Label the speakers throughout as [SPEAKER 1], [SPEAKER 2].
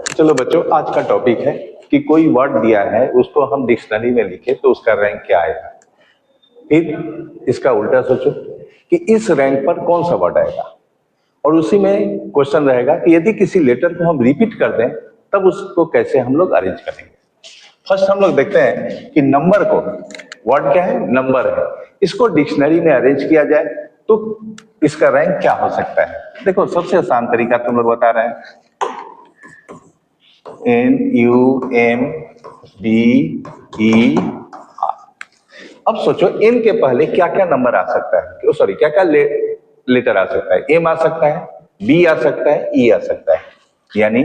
[SPEAKER 1] चलो बच्चों, आज का टॉपिक है कि कोई वर्ड दिया है, उसको हम डिक्शनरी में लिखे तो उसका रैंक क्या आएगा। फिर इसका उल्टा सोचो कि इस रैंक पर कौन सा वर्ड आएगा, और उसी में क्वेश्चन रहेगा कि यदि किसी लेटर को हम रिपीट कर दें तब उसको कैसे हम लोग अरेंज करेंगे। फर्स्ट हम लोग देखते हैं कि नंबर को, वर्ड क्या है, नंबर है, इसको डिक्शनरी में अरेंज किया जाए तो इसका रैंक क्या हो सकता है। देखो, सबसे आसान तरीका तुम लोग बता रहे हैं, NUMBER। अब सोचो n के पहले क्या क्या नंबर आ सकता है, सॉरी क्या क्या लेटर आ सकता है। M आ सकता है, B आ सकता है, E आ सकता है, यानी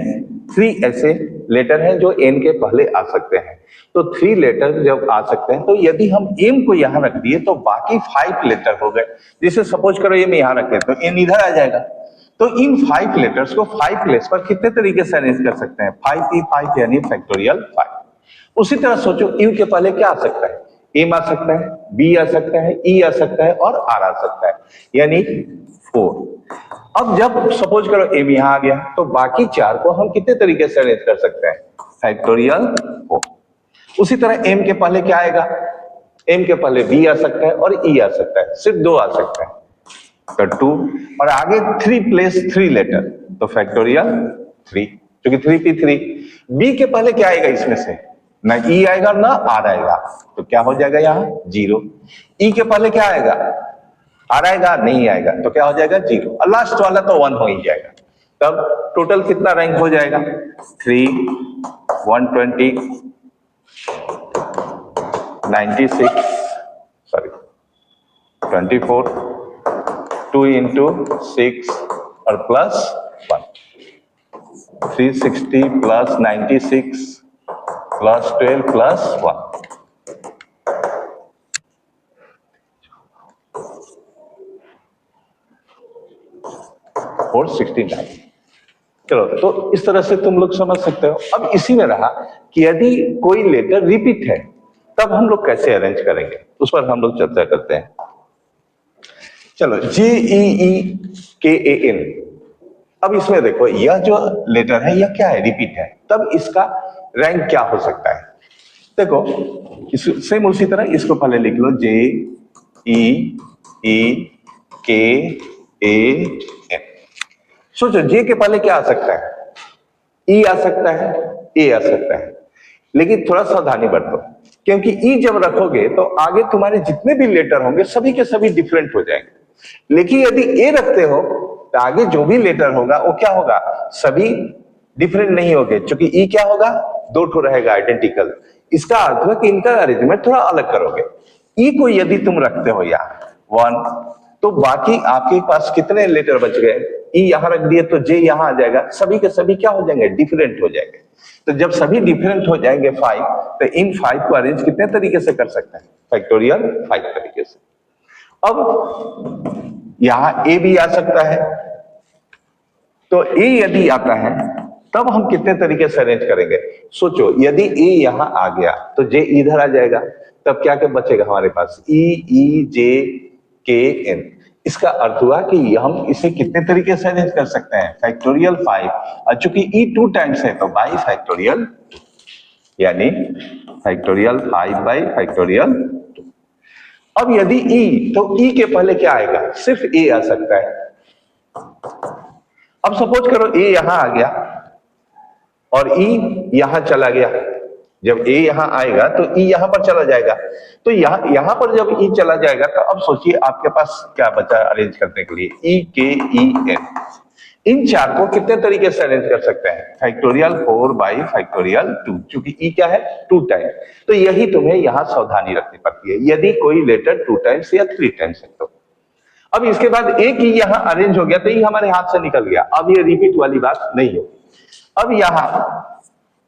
[SPEAKER 1] 3 ऐसे लेटर हैं जो n के पहले आ सकते हैं। तो 3 लेटर जब आ सकते हैं तो यदि हम m को यहां रख दिए तो बाकी 5 लेटर हो गए। जैसे सपोज करो m यहां रखे तो n इधर आ जाएगा। तो इन 5 लेटर्स को 5 प्लेस पर कितने तरीके से अरेंज कर सकते हैं, 5e5 यानी फैक्टोरियल 5। उसी तरह सोचो u के पहले क्या आ सकता है, m आ सकता है, b आ सकता है, e आ सकता है और r आ सकता है, यानी 4। अब जब सपोज करो m यहां आ गया तो बाकी 4 को हम कितने तरीके से अरेंज कर सकते हैं, फैक्टोरियल 4। उसी तरह m के पहले क्या आएगा, m के पहले b आ सकता है और e आ सकता है, सिर्फ 2 आ सकता है तो 2, और आगे 3 प्लेस 3 लेटर तो फैक्टोरियल 3, क्योंकि 3p3। b के पहले क्या आएगा, इसमें से ना e आएगा ना r आएगा, तो क्या हो जाएगा यहाँ 0। e के पहले क्या आएगा, r आएगा, नहीं आएगा, तो क्या हो जाएगा 0, और लास्ट वाला तो 1 हो ही जाएगा। तब टोटल कितना रैंक हो जाएगा, 3, 120, 96, सॉरी 24, 2 into 6 और प्लस 1, 360 प्लस 96 प्लस 12 प्लस 1, 469। चलो, तो इस तरह से तुम लोग समझ सकते हो। अब इसी में रहा कि यदि कोई लेटर रिपीट है तब हम लोग कैसे अरेंज करेंगे, उस पर हम लोग चर्चा करते हैं। चलो, JEEKAN। अब इसमें देखो, यह जो लेटर है यह क्या है, रिपीट है, तब इसका रैंक क्या हो सकता है। देखो, सेम उसी तरह इसको पहले लिख लो, JEEKAN। सोचो, जे के पहले क्या आ सकता है, ई आ सकता है, ए आ सकता है, लेकिन थोड़ा सावधानी बरतो, क्योंकि ई जब रखोगे तो आगे तुम्हारे जितने भी लेटर होंगे सभी के सभी डिफरेंट हो जाएंगे। लेकिन यदि ए रखते हो तो आगे जो भी लेटर होगा वो क्या होगा, सभी डिफरेंट नहीं होंगे, क्योंकि ई क्या होगा, 2 ठो रहेगा आइडेंटिकल। इसका अर्थ है कि इनका अरेंजमेंट थोड़ा अलग करोगे। ई को यदि तुम रखते हो यहाँ 1, तो बाकी आपके पास कितने लेटर बच गए, ई यहां रख दिए तो जे यहां आ जाएगा, सभी के सभी क्या हो जाएंगे, डिफरेंट हो जाएंगे। तो जब सभी डिफरेंट हो जाएंगे 5, तो इन 5 को अरेंज कितने तरीके से कर सकते हैं, फैक्टोरियल 5 तरीके से। अब यहां ए भी आ सकता है, तो ए यदि आता है तब हम कितने तरीके से अरेंज करेंगे। सोचो, यदि ए यहां आ गया तो जे इधर आ जाएगा, तब क्या क्या बचेगा हमारे पास, EEJKN। इसका अर्थ हुआ कि हम इसे कितने तरीके से अरेंज कर सकते हैं, फैक्टोरियल 5, और चूंकि ई 2 टाइम्स है तो बाई फैक्टोरियल 2, यानी फैक्टोरियल 5 बाई फैक्टोरियल 2। अब यदि ई, तो ई के पहले क्या आएगा, सिर्फ ए आ सकता है। अब सपोज करो ए यहां आ गया और ई यहां चला गया, जब ए यहां आएगा तो ई यहां पर चला जाएगा, तो यहां पर जब ई चला जाएगा तो अब सोचिए आपके पास क्या बचा अरेंज करने के लिए, EKEN। इन 4 को कितने तरीके से अरेंज कर सकते हैं, फैक्टोरियल 4 बाई फैक्टोरियल 2, क्योंकि ई क्या है, 2 टाइम्स। तो यही तुम्हें यहां सावधानी रखनी पड़ती है, यदि कोई लेटर 2 टाइम्स या 3 टाइम्स है तो। अब इसके बाद एक ही यहां अरेंज हो गया तो ये हमारे हाथ से निकल गया, अब ये रिपीट वाली बात नहीं होगी। अब यहां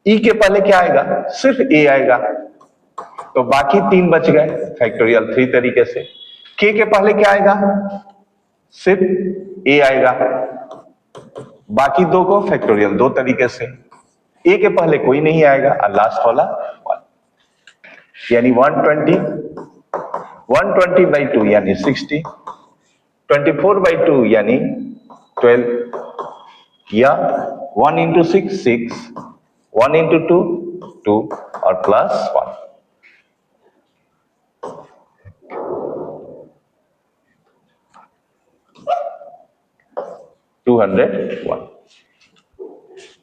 [SPEAKER 1] ई के पहले क्या आएगा, सिर्फ ए आएगा, तो बाकी 3 बच गए फैक्टोरियल 3 तरीके से। के पहले क्या आएगा, सिर्फ ए आएगा, बाकी 2 को फैक्टोरियल 2 तरीके से। ए के पहले कोई नहीं आएगा और लास्ट वाला 1, यानी 120 बाई 2 यानी 60, 24 बाई 2 यानी 12, या 1 इंटू 6 6, 1 इंटू 2 2 और प्लस 1।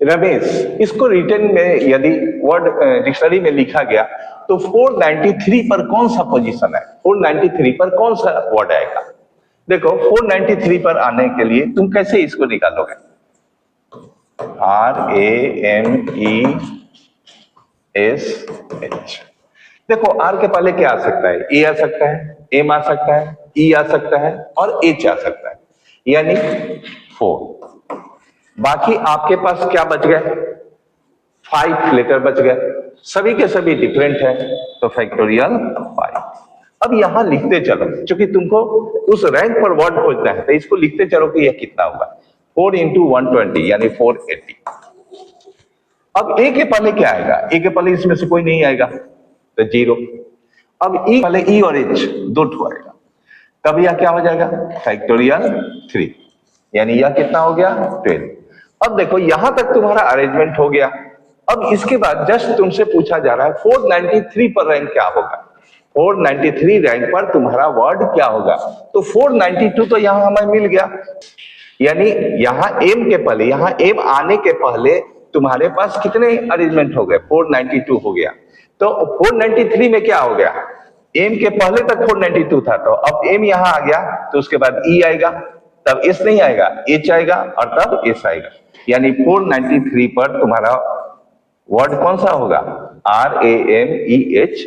[SPEAKER 1] रमेश, इसको रिटर्न में यदि वर्ड डिक्शनरी में लिखा गया तो 493 पर कौन सा पोजीशन है, 493 पर कौन सा वर्ड आएगा? देखो 493 पर आने के लिए तुम कैसे इसको निकालोगे? RAMESH। देखो R के पहले क्या आ सकता है? A आ सकता है, M आ सकता है, E आ सकता है और H आ सकता है, यानी 4। बाकी आपके पास क्या बच गए? 5 लेटर बच गए, सभी के सभी डिफरेंट है, तो फैक्टोरियल 5। अब यहां लिखते चलो, क्योंकि तुमको उस रैंक पर वर्ड खोजना है, तो इसको लिखते चलो कि यह कितना होगा। 4 इंटू 120 यानी 480। अब ए के पहले क्या आएगा? ए के पहले इसमें से कोई नहीं आएगा, तो 0। अब ई पहले ई और एच दो ठो आएगा, तब यह क्या हो जाएगा? फैक्टोरियल 3, यानी यह कितना हो गया? 12। अब देखो यहां तक तुम्हारा अरेंजमेंट हो गया। अब इसके बाद जस्ट तुमसे पूछा जा रहा है 493 पर रैंक क्या होगा? 493 रैंक पर तुम्हारा वर्ड क्या होगा? तो 492 तो यहां हमें मिल गया, यानी यहां एम के पहले, यहां एम आने के पहले तुम्हारे पास कितने अरेंजमेंट हो गए? 492 हो गया। तो 493 में क्या हो गया? एम के पहले तक 492 था, तो अब एम यहां आ गया, तो उसके बाद ई आएगा, तब एस नहीं आएगा, एच आएगा और तब एस आएगा, यानी 493 पर तुम्हारा वर्ड कौन सा होगा? RAMEH